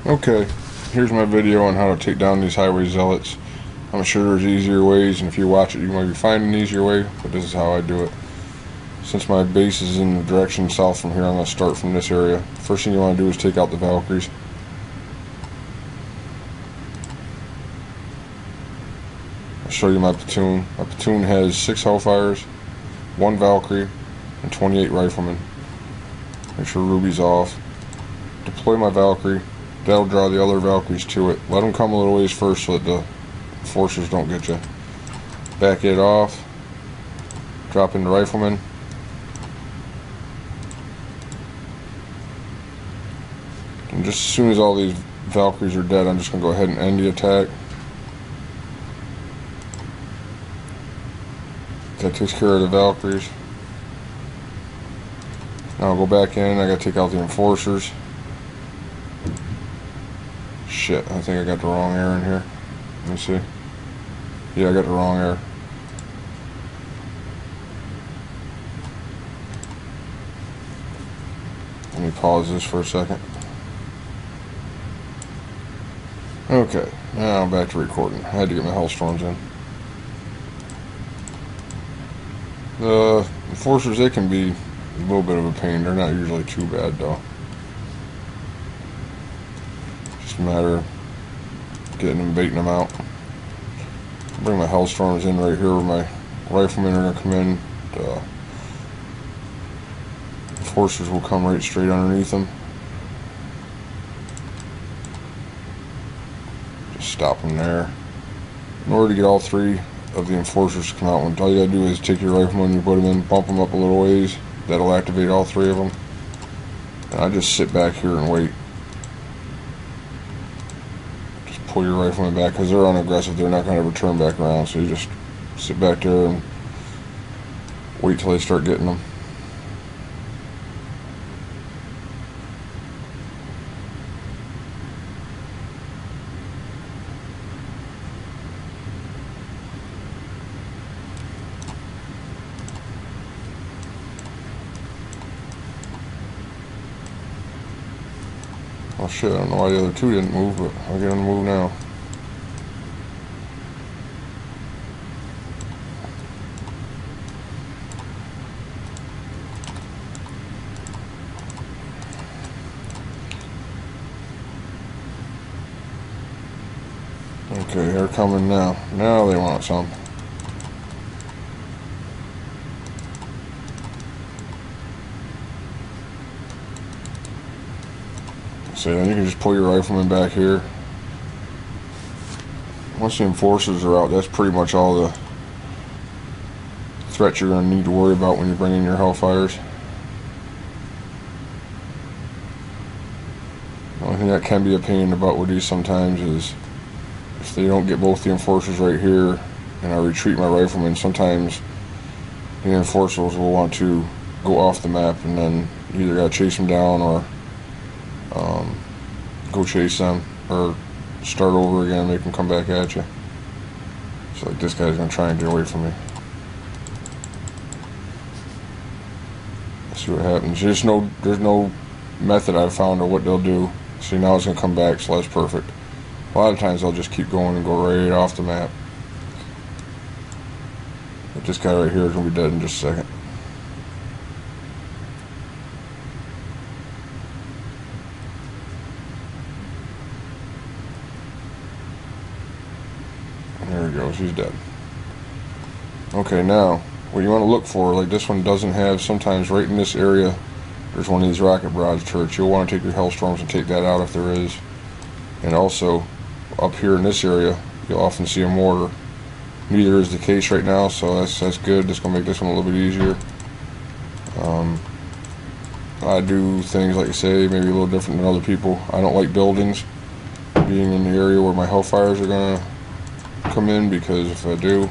Okay, here's my video on how to take down these Highway Zealots. I'm sure there's easier ways, and if you watch it you might be finding an easier way, but this is how I do it. Since my base is in the direction south from here, I'm going to start from this area. First thing you want to do is take out the Valkyries. I'll show you my platoon. My platoon has 6 Hellfires, 1 Valkyrie, and 28 Riflemen. Make sure Ruby's off. Deploy my Valkyrie. That'll draw the other Valkyries to it. Let them come a little ways first so that the enforcers don't get you. Back it off. Drop into Riflemen. And just as soon as all these Valkyries are dead, I'm just going to go ahead and end the attack. That takes care of the Valkyries. Now I'll go back in. I got to take out the enforcers. Shit, I think I got the wrong air in here. Let me see. Yeah, I got the wrong air. Let me pause this for a second. Okay, now I'm back to recording. I had to get my Hellstorms in. The enforcers, they can be a little bit of a pain. They're not usually too bad though. Just a matter of getting them, baiting them out. Bring my Hellstorms in right here where my Riflemen are going to come in. The enforcers will come right straight underneath them. Just stop them there. In order to get all 3 of the enforcers to come out, all you gotta do is take your Riflemen, you put them in, bump them up a little ways. That'll activate all 3 of them. And I just sit back here and wait. Just pull your Riflemen back because they're unaggressive. They're not going to return back around. So you just sit back there and wait till they start getting them. Oh shit, I don't know why the other 2 didn't move, but I'll get them to move now. Okay, they're coming now. Now they want some. So then you can just pull your Riflemen back here. Once the enforcers are out, that's pretty much all the threats you're going to need to worry about when you bring in your Hellfires. The only thing that can be a pain in the butt with these sometimes is if they don't get both the enforcers right here and I retreat my Riflemen, sometimes the enforcers will want to go off the map and then you either got to chase them down or go chase them or start over again and make them come back at you. So like this guy's going to try and get away from me. Let's see what happens. There's no method I've found of what they'll do. See, now it's going to come back, so that's perfect. A lot of times they'll just keep going and go right off the map. But this guy right here is going to be dead in just a second. There he goes, he's dead. Okay, now, what you want to look for, like this one doesn't have, sometimes right in this area, there's one of these rocket barrage turrets. You'll want to take your Hellstorms and take that out if there is. And also, up here in this area, you'll often see a mortar. Neither is the case right now, so that's good. That's going to make this one a little bit easier. I do things, like I say, maybe a little different than other people. I don't like buildings being in the area where my Hellfires are going to come in, because if I do,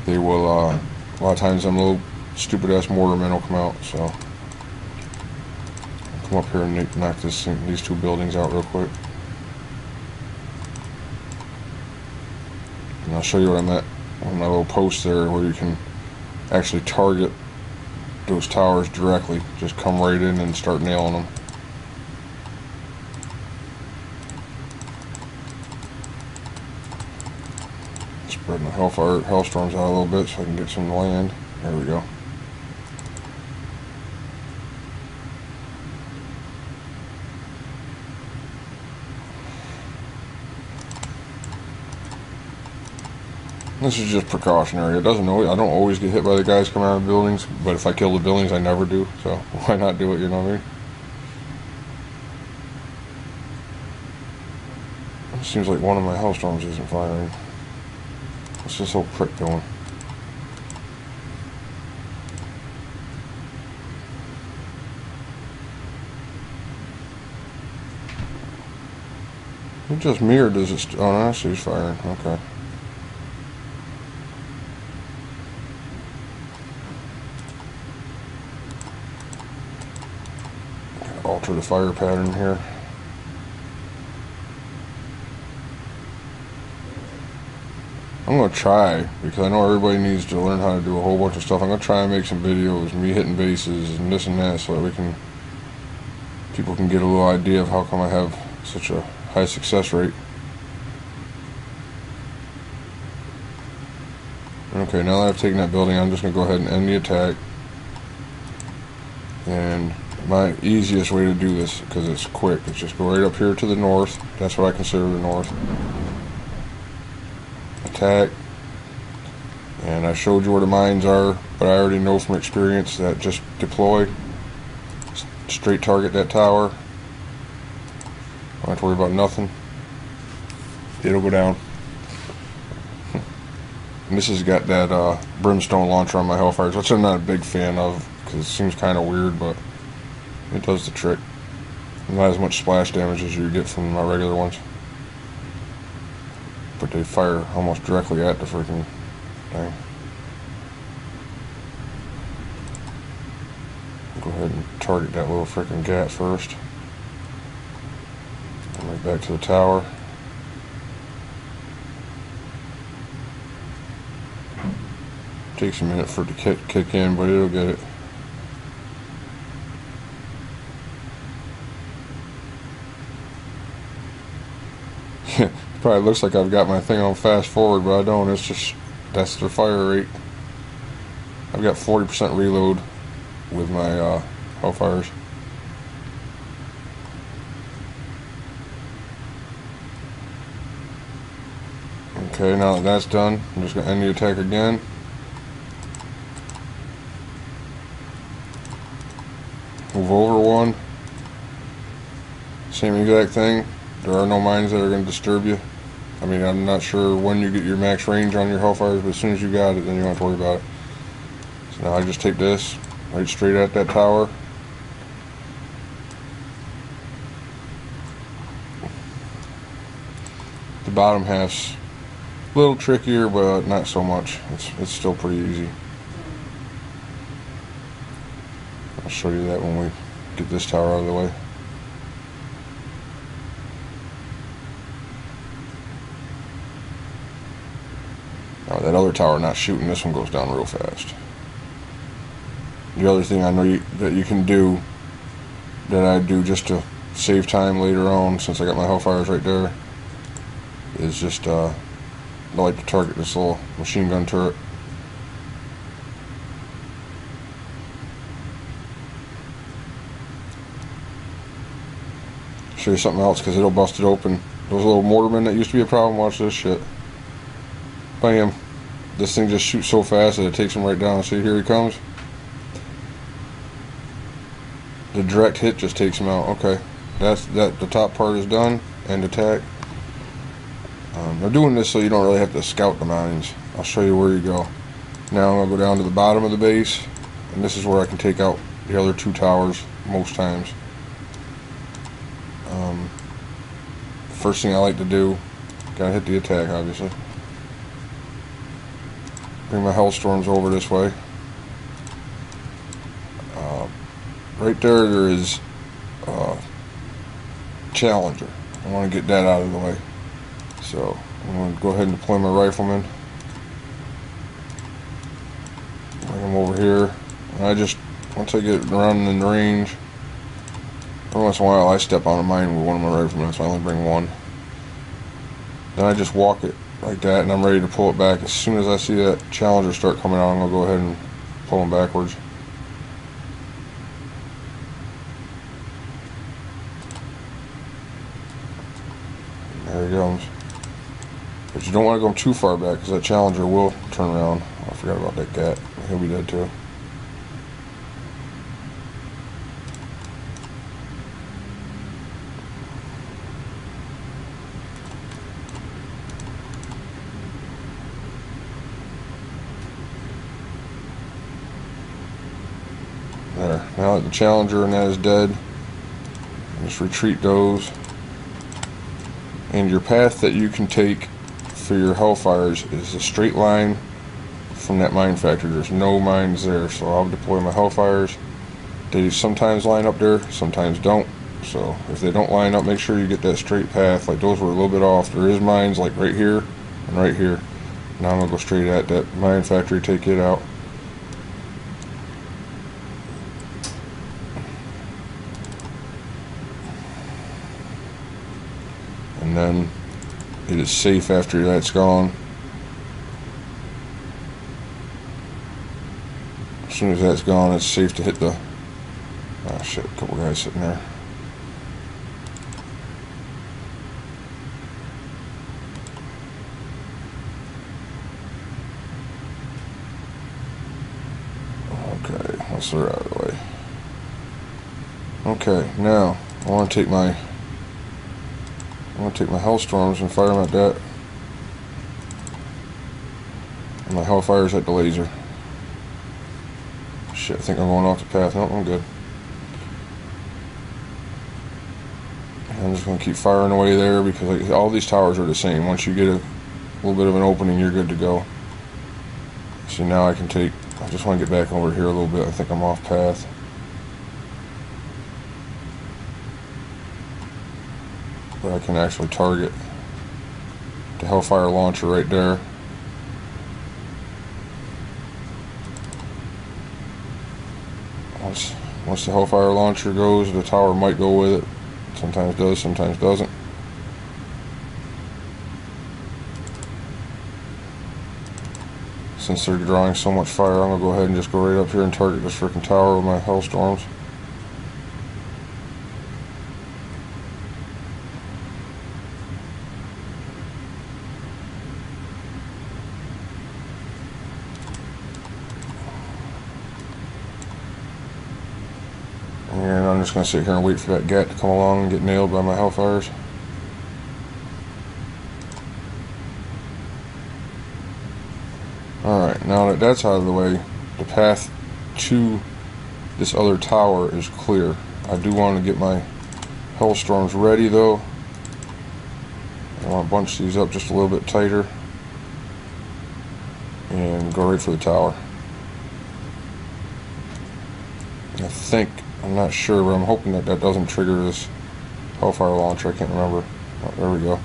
they will, a lot of times them little stupid ass mortarmen will come out. So I'll come up here and knock these 2 buildings out real quick, and I'll show you what I'm at on my little post there where you can actually target those towers directly. Just come right in and start nailing them. Spread my hellstorms out a little bit so I can get some land. There we go. This is just precautionary. I don't always get hit by the guys coming out of buildings, but if I kill the buildings, I never do. So why not do it? You know what I mean? It seems like one of my hellstorms isn't firing. What's this old prick doing? It just mirrored. Does it? Oh, no, I see he's firing. Okay. Alter the fire pattern here. I'm going to try, because I know everybody needs to learn how to do a whole bunch of stuff. I'm going to try and make some videos, me hitting bases and this and that, so that people can get a little idea of how come I have such a high success rate. Okay, now that I've taken that building, I'm just going to go ahead and end the attack. And my easiest way to do this, because it's quick, is just go right up here to the north. That's what I consider the north. Attack. And I showed you where the mines are, but I already know from experience that just deploy. Straight target that tower. Don't have to worry about nothing. It'll go down. And this has got that brimstone launcher on my Hellfires, which I'm not a big fan of, because it seems kind of weird, but it does the trick. Not as much splash damage as you get from my regular ones. But they fire almost directly at the freaking thing. Go ahead and target that little freaking gat first. And right back to the tower. Takes a minute for it to kick in, but it'll get it. Probably looks like I've got my thing on fast forward, but I don't. It's just, that's the fire rate. I've got 40% reload with my Hellfires. Okay, now that that's done, I'm just going to end the attack again. Move over one. Same exact thing. There are no mines that are going to disturb you. I mean, I'm not sure when you get your max range on your Hellfires, but as soon as you got it, then you don't have to worry about it. So now I just take this right straight at that tower. The bottom half's a little trickier, but not so much. It's still pretty easy. I'll show you that when we get this tower out of the way. Now that other tower not shooting, this one goes down real fast. The other thing I know that you can do, that I do just to save time later on, since I got my Hellfires right there, is just I like to target this little machine gun turret. Show you something else, because it'll bust it open. Those little mortarmen that used to be a problem, watch this shit. Bam. This thing just shoots so fast that it takes him right down. See, here he comes. The direct hit just takes him out. Okay. The top part is done. End attack. They're doing this so you don't really have to scout the mines. I'll show you where you go. Now I'm going to go down to the bottom of the base, and this is where I can take out the other two towers most times. First thing I like to do, gotta hit the attack obviously. Bring my Hellstorms over this way. Right there is Challenger. I want to get that out of the way. So I'm going to go ahead and deploy my riflemen. Bring them over here. And once I get running in the range, every once in a while I step on a mine with one of my riflemen, so I only bring one. Then I just walk it like that, and I'm ready to pull it back. As soon as I see that Challenger start coming out, I'm going to go ahead and pull them backwards. There he goes. But you don't want to go too far back because that Challenger will turn around. I forgot about that cat. He'll be dead too. There. Now that the Challenger and that is dead, just retreat those. And your path that you can take for your Hellfires is a straight line from that mine factory. There's no mines there, so I'll deploy my Hellfires. They sometimes line up there, sometimes don't. So if they don't line up, make sure you get that straight path. Like those were a little bit off. There is mines like right here and right here. Now I'm going to go straight at that mine factory, take it out. And then it is safe after that's gone. As soon as that's gone, it's safe to hit the... Oh shit, a couple guys sitting there. Okay, let's throw it out of the way. Okay, now I want to take my Hellstorms and fire them at that. And my Hellfires at the laser. Shit, I think I'm going off the path. No, I'm good. I'm just going to keep firing away there because like, all these towers are the same. Once you get a little bit of an opening, you're good to go. See, now I can take... I just want to get back over here a little bit. I think I'm off path. But I can actually target the Hellfire launcher right there. Once the Hellfire launcher goes, the tower might go with it. Sometimes does, sometimes doesn't. Since they're drawing so much fire, I'm going to go ahead and just go right up here and target this freaking tower with my Hellstorms. And I'm just going to sit here and wait for that gat to come along and get nailed by my Hellfires. Alright, now that that's out of the way, the path to this other tower is clear. I do want to get my Hellstorms ready though. I want to bunch these up just a little bit tighter and go right for the tower. I'm not sure, but I'm hoping that that doesn't trigger this Hellfire launcher. I can't remember. Oh, there we go.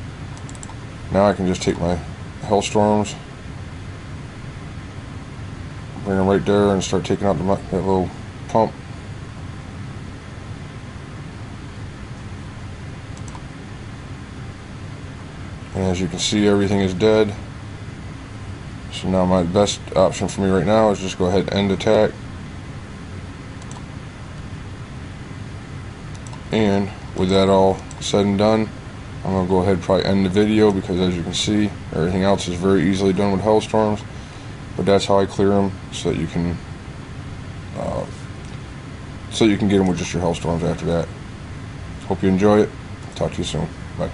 Now I can just take my Hellstorms, bring them right there, and start taking out that little pump. And as you can see, everything is dead. So now my best option for me right now is just go ahead and end attack. And with that all said and done, I'm going to go ahead and probably end the video because as you can see, everything else is very easily done with Hellstorms. But that's how I clear them, so that you can get them with just your Hellstorms after that. Hope you enjoy it. Talk to you soon. Bye.